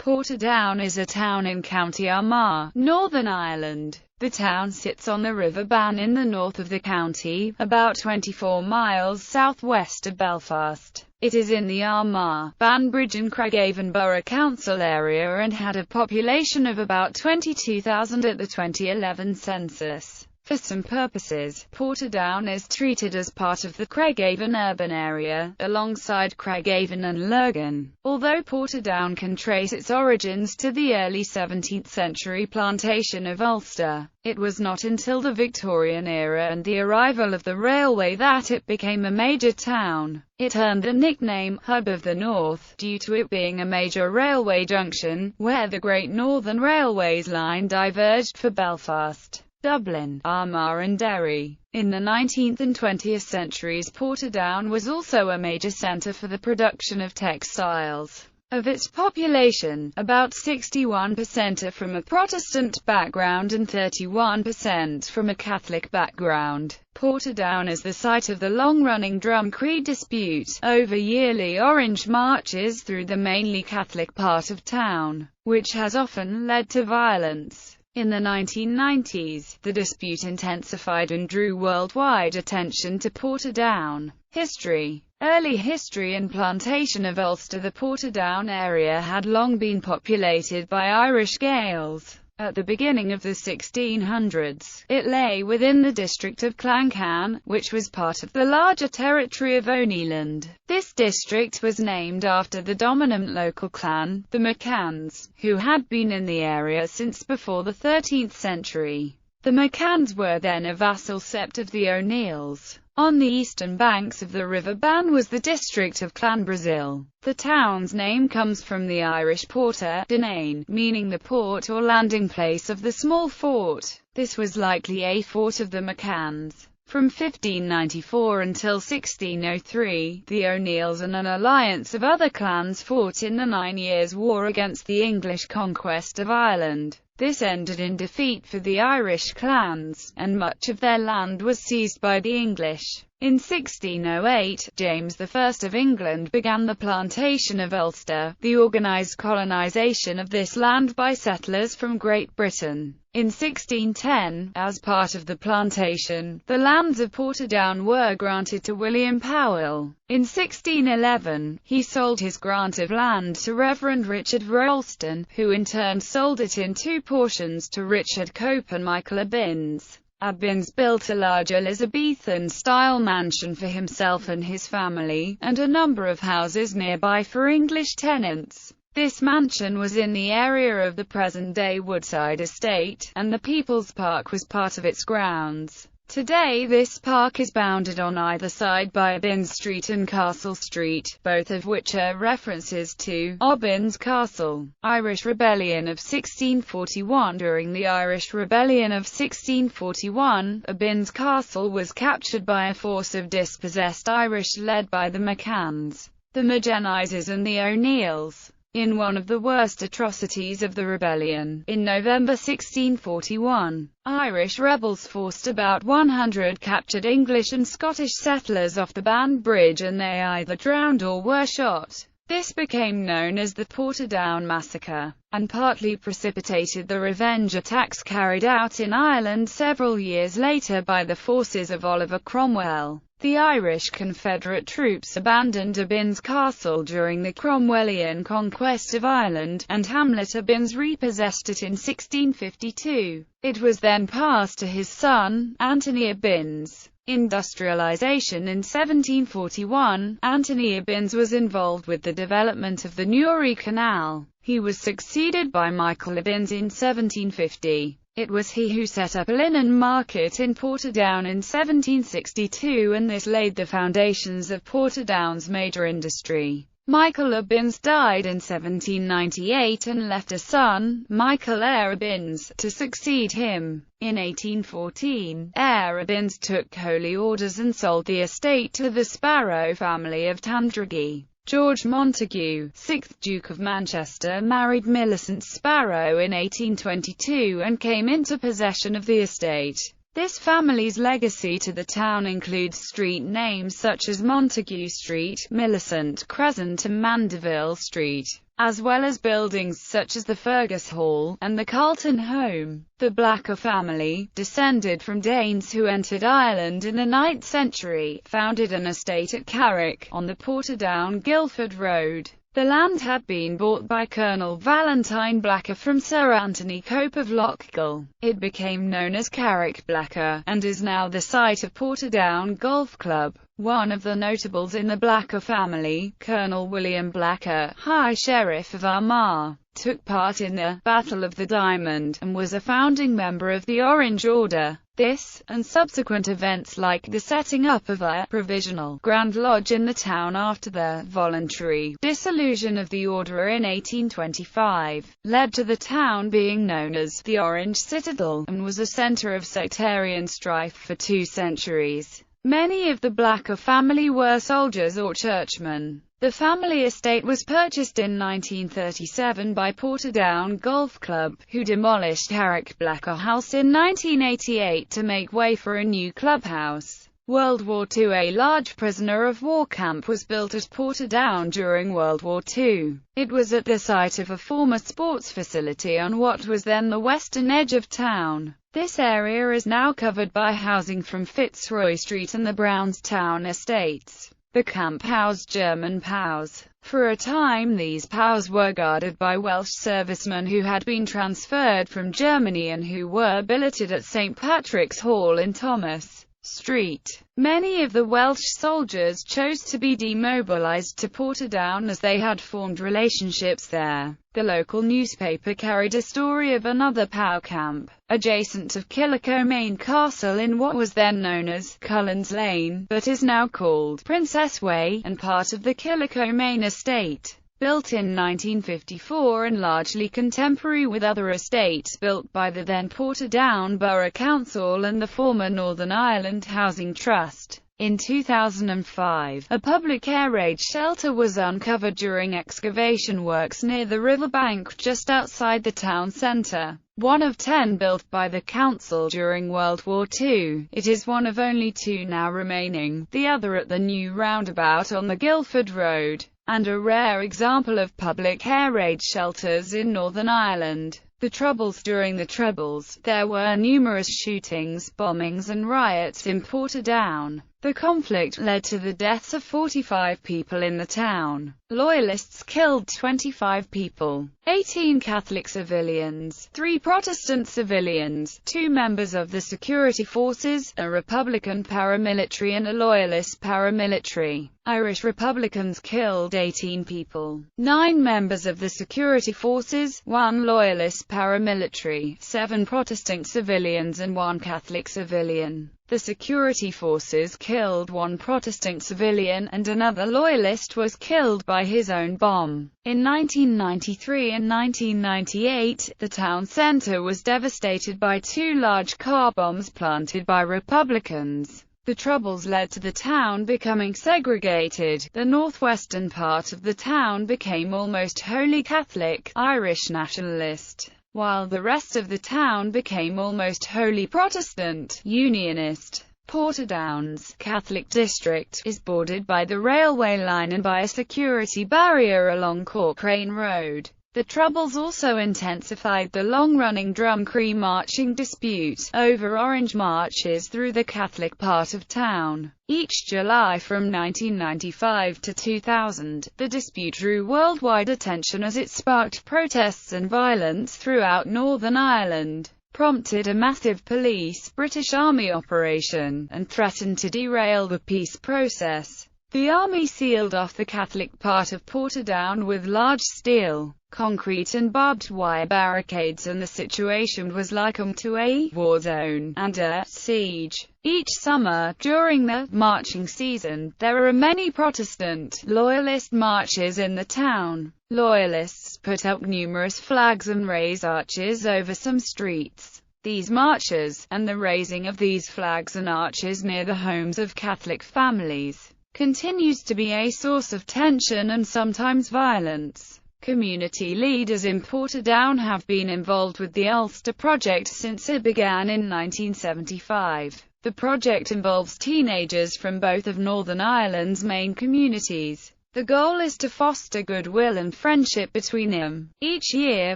Portadown is a town in County Armagh, Northern Ireland. The town sits on the River Bann in the north of the county, about 24 miles southwest of Belfast. It is in the Armagh, Banbridge and Craigavon Borough Council area and had a population of about 22,000 at the 2011 census. For some purposes, Portadown is treated as part of the Craigavon urban area, alongside Craigavon and Flannagan. Although Portadown can trace its origins to the early 17th century plantation of Ulster, it was not until the Victorian era and the arrival of the railway that it became a major town. It earned the nickname Hub of the North, due to it being a major railway junction, where the Great Northern Railway's line diverged for Belfast, Dublin, Armagh and Derry. In the 19th and 20th centuries, Portadown was also a major centre for the production of textiles. Of its population, about 61% are from a Protestant background and 31% from a Catholic background. Portadown is the site of the long-running Drum Creed dispute, over yearly Orange marches through the mainly Catholic part of town, which has often led to violence. In the 1990s, the dispute intensified and drew worldwide attention to Portadown. History. Early history and plantation of Ulster. The Portadown area had long been populated by Irish Gaels. At the beginning of the 1600s, it lay within the district of Flannagan, which was part of the larger territory of Oniland. This district was named after the dominant local clan, the McCanns, who had been in the area since before the 13th century. The McCanns were then a vassal sept of the O'Neills. On the eastern banks of the River Bann was the district of Clanbrassil. The town's name comes from the Irish Portadown, meaning the port or landing place of the small fort. This was likely a fort of the McCanns. From 1594 until 1603, the O'Neills and an alliance of other clans fought in the 9 Years' War against the English conquest of Ireland. This ended in defeat for the Irish clans, and much of their land was seized by the English. In 1608, James I of England began the plantation of Ulster, the organised colonisation of this land by settlers from Great Britain. In 1610, as part of the plantation, the lands of Portadown were granted to William Powell. In 1611, he sold his grant of land to Reverend Richard Ralston, who in turn sold it in two portions to Richard Cope and Michael Abbins. Abbins built a large Elizabethan-style mansion for himself and his family, and a number of houses nearby for English tenants. This mansion was in the area of the present-day Woodside Estate, and the People's Park was part of its grounds. Today this park is bounded on either side by Abbins Street and Castle Street, both of which are references to Abbins Castle. Irish Rebellion of 1641. During the Irish Rebellion of 1641, Abbins Castle was captured by a force of dispossessed Irish led by the McCanns, the Magenizes and the O'Neills. In one of the worst atrocities of the rebellion, in November 1641, Irish rebels forced about 100 captured English and Scottish settlers off the Bann Bridge, and they either drowned or were shot. This became known as the Portadown Massacre, and partly precipitated the revenge attacks carried out in Ireland several years later by the forces of Oliver Cromwell. The Irish Confederate troops abandoned Abbins Castle during the Cromwellian conquest of Ireland, and Hamlet Abbins repossessed it in 1652. It was then passed to his son, Anthony Abbins. Industrialization. In 1741, Anthony Abbins was involved with the development of the Newry Canal. He was succeeded by Michael Abbins in 1750. It was he who set up a linen market in Portadown in 1762, and this laid the foundations of Portadown's major industry. Michael Abbins died in 1798 and left a son, Michael Eyre Abbins, to succeed him. In 1814, Eyre Abbins took holy orders and sold the estate to the Sparrow family of Tandragee. George Montagu, 6th Duke of Manchester, married Millicent Sparrow in 1822 and came into possession of the estate. This family's legacy to the town includes street names such as Montague Street, Millicent Crescent and Mandeville Street, as well as buildings such as the Fergus Hall, and the Carlton Home. The Blacker family, descended from Danes who entered Ireland in the 9th century, founded an estate at Carrick, on the Portadown, Guildford Road. The land had been bought by Colonel Valentine Blacker from Sir Anthony Cope of Lochgill. It became known as Carrick Blacker, and is now the site of Portadown Golf Club. One of the notables in the Blacker family, Colonel William Blacker, High Sheriff of Armagh, took part in the Battle of the Diamond, and was a founding member of the Orange Order. This, and subsequent events like the setting up of a provisional Grand Lodge in the town after the voluntary dissolution of the order in 1825, led to the town being known as the Orange Citadel, and was a centre of sectarian strife for 2 centuries. Many of the Blacker family were soldiers or churchmen. The family estate was purchased in 1937 by Portadown Golf Club, who demolished Carrick Blacker House in 1988 to make way for a new clubhouse. World War II. A large prisoner of war camp was built at Portadown during World War II. It was at the site of a former sports facility on what was then the western edge of town. This area is now covered by housing from Fitzroy Street and the Brownstown estates. The camp housed German POWs. For a time these POWs were guarded by Welsh servicemen who had been transferred from Germany and who were billeted at St. Patrick's Hall in Thomas Street. Many of the Welsh soldiers chose to be demobilised to Portadown as they had formed relationships there. The local newspaper carried a story of another POW camp, adjacent to Killicomaine Castle in what was then known as Cullen's Lane, but is now called Princess Way, and part of the Killicomaine estate. Built in 1954 and largely contemporary with other estates built by the then Portadown Borough Council and the former Northern Ireland Housing Trust. In 2005, a public air raid shelter was uncovered during excavation works near the riverbank just outside the town centre. One of 10 built by the council during World War II, it is one of only 2 now remaining, the other at the new roundabout on the Guildford Road, and a rare example of public air raid shelters in Northern Ireland. The Troubles. During the Troubles, there were numerous shootings, bombings and riots in Portadown. The conflict led to the deaths of 45 people in the town. Loyalists killed 25 people, 18 Catholic civilians, 3 Protestant civilians, 2 members of the security forces, a Republican paramilitary and a Loyalist paramilitary. Irish Republicans killed 18 people, 9 members of the security forces, 1 Loyalist paramilitary, 7 Protestant civilians and 1 Catholic civilian. The security forces killed 1 Protestant civilian, and another Loyalist was killed by his own bomb. In 1993 and 1998, the town centre was devastated by 2 large car bombs planted by Republicans. The Troubles led to the town becoming segregated. The northwestern part of the town became almost wholly Catholic, Irish nationalist, while the rest of the town became almost wholly Protestant, Unionist. Portadown's Catholic district is bordered by the railway line and by a security barrier along Cochrane Road. The Troubles also intensified the long-running Drumcree marching dispute over orange marches through the Catholic part of town. Each July from 1995 to 2000, the dispute drew worldwide attention as it sparked protests and violence throughout Northern Ireland, prompted a massive British Army operation, and threatened to derail the peace process. The army sealed off the Catholic part of Portadown with large steel, concrete and barbed wire barricades, and the situation was likened to a war zone and a siege. Each summer, during the marching season, there are many Protestant Loyalist marches in the town. Loyalists put up numerous flags and raise arches over some streets. These marches, and the raising of these flags and arches near the homes of Catholic families, continues to be a source of tension and sometimes violence. Community leaders in Portadown have been involved with the Ulster Project since it began in 1975. The project involves teenagers from both of Northern Ireland's main communities. The goal is to foster goodwill and friendship between them. Each year,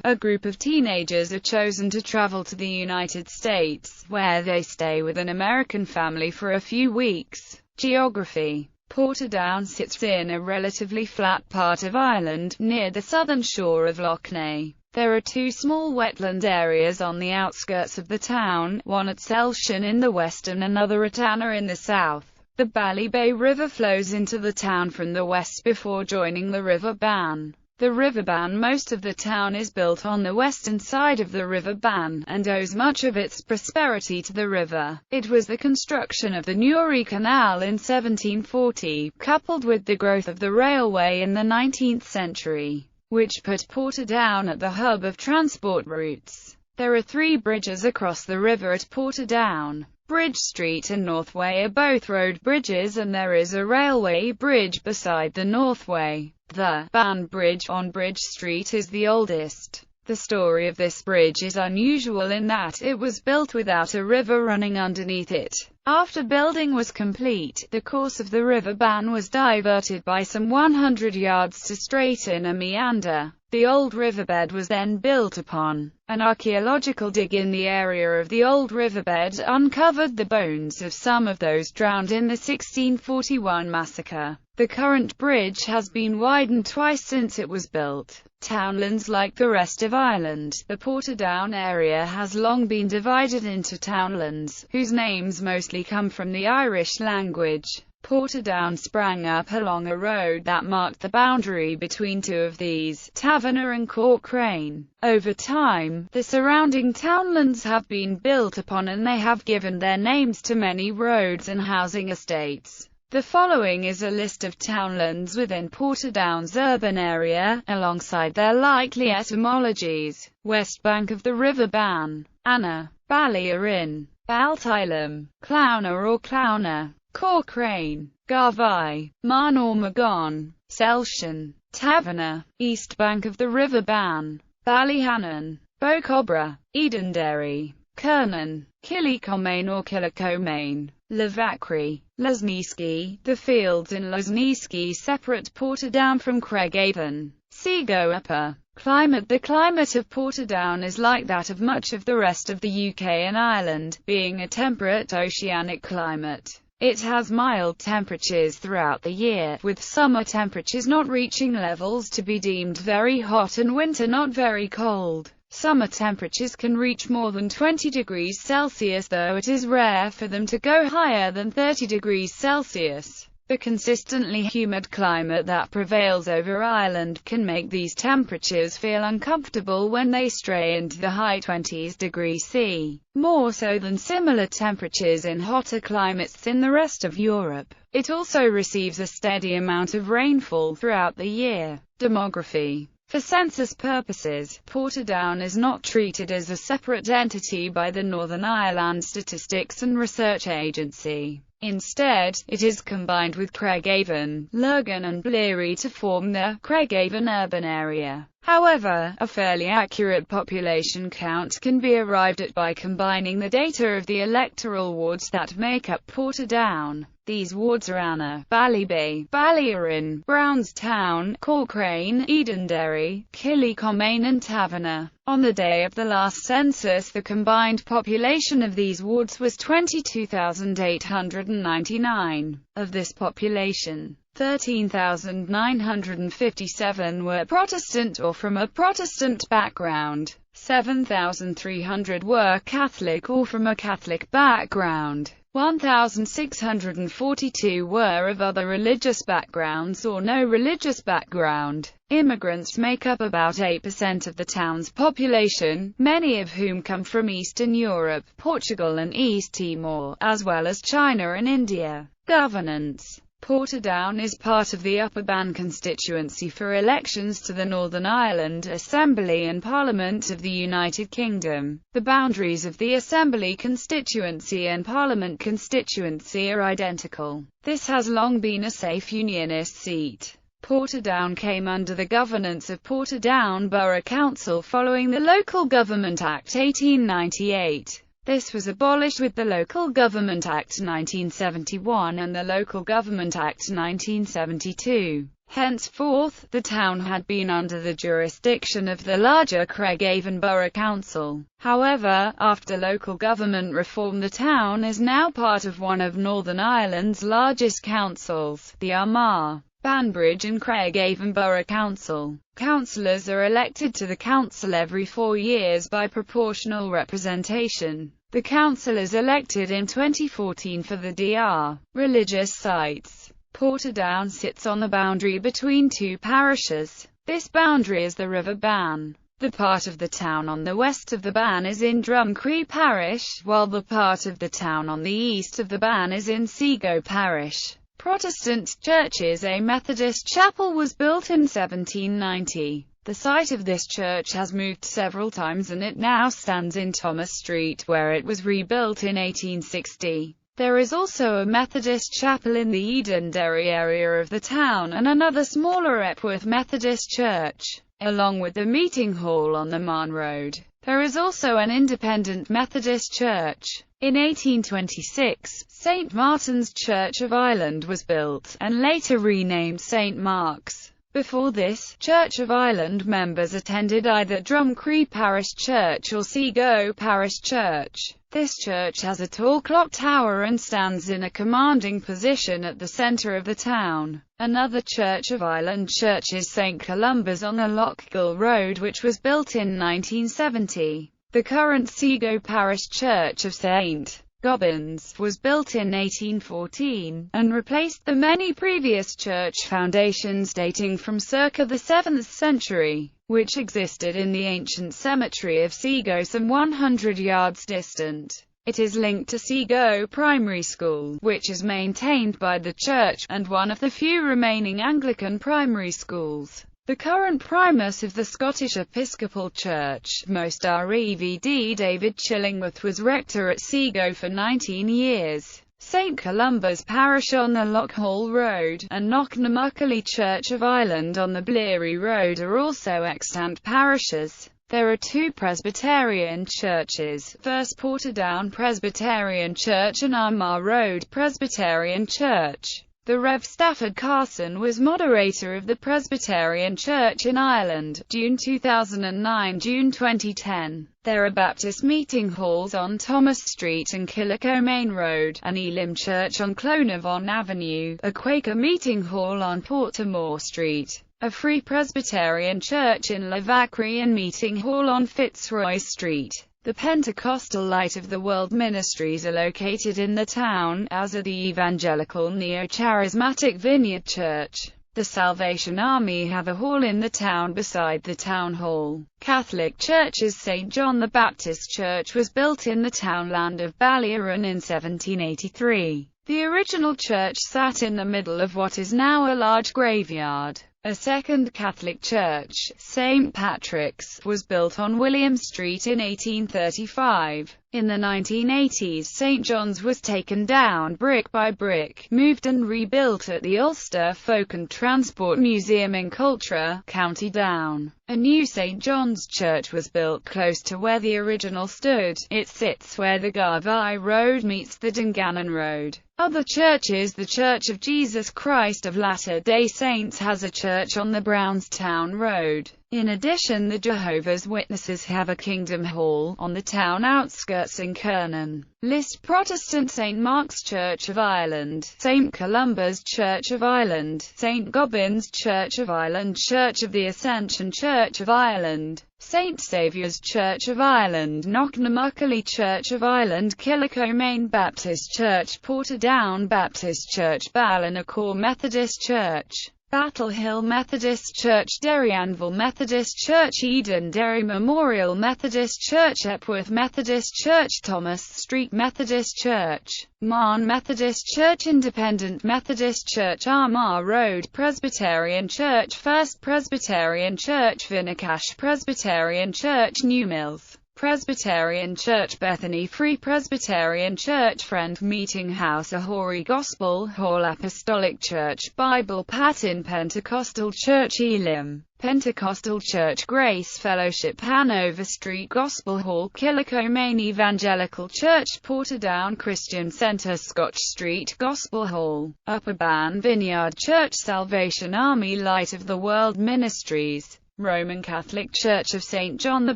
a group of teenagers are chosen to travel to the United States, where they stay with an American family for a few weeks. Geography. Portadown sits in a relatively flat part of Ireland, near the southern shore of Lough Neagh. There are two small wetland areas on the outskirts of the town, one at Selshin in the west and another at Anna in the south. The Ballybay River flows into the town from the west before joining the River Bann. The River Bann. Most of the town is built on the western side of the River Bann, and owes much of its prosperity to the river. It was the construction of the Newry Canal in 1740, coupled with the growth of the railway in the 19th century, which put Portadown at the hub of transport routes. There are 3 bridges across the river at Portadown. Bridge Street and Northway are both road bridges, and there is a railway bridge beside the Northway. The Bann Bridge on Bridge Street is the oldest. The story of this bridge is unusual in that it was built without a river running underneath it. After building was complete, the course of the River Bann was diverted by some 100 yards to straighten a meander. The old riverbed was then built upon. An archaeological dig in the area of the old riverbed uncovered the bones of some of those drowned in the 1641 massacre. The current bridge has been widened twice since it was built. Townlands. Like the rest of Ireland, the Portadown area has long been divided into townlands, whose names mostly come from the Irish language. Portadown sprang up along a road that marked the boundary between two of these, Taverner and Corcrane. Over time, the surrounding townlands have been built upon, and they have given their names to many roads and housing estates. The following is a list of townlands within Portadown's urban area, alongside their likely etymologies. West bank of the River Bann: Anna, Ballyarin, Baltilum, Clowna or Clowna, Corcrane, Garvai, Marn or Magon, Selshin, Taverner. East bank of the River Bann: Ballyhannon, Bocobra, Edenderry, Kernan, Killycomain or Killicomain, Lavacry, Lesniski. The fields in Lesniski separate Portadown from Craigavon. Seago Upper. Climate. The climate of Portadown is like that of much of the rest of the UK and Ireland, being a temperate oceanic climate. It has mild temperatures throughout the year, with summer temperatures not reaching levels to be deemed very hot and winter not very cold. Summer temperatures can reach more than 20 degrees Celsius, though it is rare for them to go higher than 30 degrees Celsius. The consistently humid climate that prevails over Ireland can make these temperatures feel uncomfortable when they stray into the high 20s degrees C, more so than similar temperatures in hotter climates in the rest of Europe. It also receives a steady amount of rainfall throughout the year. Demography. For census purposes, Portadown is not treated as a separate entity by the Northern Ireland Statistics and Research Agency. Instead, it is combined with Craigavon, Lurgan and Bleary to form the Craigavon urban area. However, a fairly accurate population count can be arrived at by combining the data of the electoral wards that make up Portadown. These wards are Anna, Ballybay, Ballyarin, Brownstown, Corcrane, Edenderry, Killycomain and Taverner. On the day of the last census, the combined population of these wards was 22,899. Of this population, 13,957 were Protestant or from a Protestant background. 7,300 were Catholic or from a Catholic background. 1,642 were of other religious backgrounds or no religious background. Immigrants make up about 8% of the town's population, many of whom come from Eastern Europe, Portugal and East Timor, as well as China and India. Governance. Portadown is part of the Upper Bann constituency for elections to the Northern Ireland Assembly and Parliament of the United Kingdom. The boundaries of the Assembly constituency and Parliament constituency are identical. This has long been a safe Unionist seat. Portadown came under the governance of Portadown Borough Council following the Local Government Act 1898. This was abolished with the Local Government Act 1971 and the Local Government Act 1972. Henceforth, the town had been under the jurisdiction of the larger Craigavon Borough Council. However, after local government reform, the town is now part of one of Northern Ireland's largest councils, the Armagh, Banbridge and Craigavon Borough Council. Councillors are elected to the council every 4 years by proportional representation. The council is elected in 2014 for the Dr. Religious sites. Portadown sits on the boundary between two parishes. This boundary is the River Bann. The part of the town on the west of the Bann is in Drumcree Parish, while the part of the town on the east of the Bann is in Seago Parish. Protestant churches. A Methodist chapel was built in 1790. The site of this church has moved several times and it now stands in Thomas Street, where it was rebuilt in 1860. There is also a Methodist chapel in the Edenderry area of the town and another smaller Epworth Methodist church, along with the meeting hall on the Marne Road. There is also an independent Methodist church. In 1826, St. Martin's Church of Ireland was built, and later renamed St. Mark's. Before this, Church of Ireland members attended either Drumcree Parish Church or Seago Parish Church. This church has a tall clock tower and stands in a commanding position at the centre of the town. Another Church of Ireland church is St. Columba's on the Lochgill Road, which was built in 1970. The current Seago Parish Church of St. Gobbins was built in 1814, and replaced the many previous church foundations dating from circa the 7th century, which existed in the ancient cemetery of Seago some 100 yards distant. It is linked to Seago Primary School, which is maintained by the church, and one of the few remaining Anglican primary schools. The current primus of the Scottish Episcopal Church, Most Rev. David Chillingworth, was rector at Seago for 19 years. St. Columba's Parish on the Lochhall Road, and Knocknamuckley Church of Ireland on the Bleary Road are also extant parishes. There are two Presbyterian churches, First Portadown Presbyterian Church and Armagh Road Presbyterian Church. The Rev. Stafford Carson was moderator of the Presbyterian Church in Ireland, June 2009–June 2010. There are Baptist meeting halls on Thomas Street and Killicomain Road, an Elim Church on Clonavon Avenue, a Quaker meeting hall on Portamore Street, a Free Presbyterian Church in Lavacree and meeting hall on Fitzroy Street. The Pentecostal Light of the World Ministries are located in the town, as are the Evangelical Neo-Charismatic Vineyard Church. The Salvation Army have a hall in the town beside the town hall. Catholic churches. St. John the Baptist Church was built in the townland of Ballyarron in 1783. The original church sat in the middle of what is now a large graveyard. A second Catholic church, St. Patrick's, was built on William Street in 1835. In the 1980s, St. John's was taken down brick by brick, moved and rebuilt at the Ulster Folk and Transport Museum in Coultra, County Down. A new St. John's Church was built close to where the original stood. It sits where the Garvey Road meets the Dungannon Road. Other churches. The Church of Jesus Christ of Latter-day Saints has a church on the Brownstown Road. In addition, the Jehovah's Witnesses have a Kingdom Hall on the town outskirts in Kernan. List. Protestant. St. Mark's Church of Ireland, St. Columba's Church of Ireland, St. Gobbins Church of Ireland, Church of the Ascension Church of Ireland, St. Saviour's Church of Ireland, Knocknamuckley Church of Ireland, Killicomain Baptist Church, Portadown Baptist Church, Ballinacor Methodist Church, Battle Hill Methodist Church, Derryanville Methodist Church, Edenderry Memorial Methodist Church, Epworth Methodist Church, Thomas Street Methodist Church, Marne Methodist Church, Independent Methodist Church, Armagh Road Presbyterian Church, First Presbyterian Church, Vinnicash Presbyterian Church, New Mills Presbyterian Church Bethany Free Presbyterian Church Friend Meeting House Ahuri Gospel Hall Apostolic Church Bible Pattern Pentecostal Church Elim Pentecostal Church Grace Fellowship Hanover Street Gospel Hall Killicomaine Evangelical Church Portadown Christian Center Scotch Street Gospel Hall Upper Ban Vineyard Church Salvation Army Light of the World Ministries Roman Catholic Church of St. John the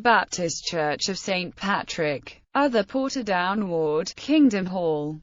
Baptist Church of St. Patrick, Other Portadown Ward, Kingdom Hall.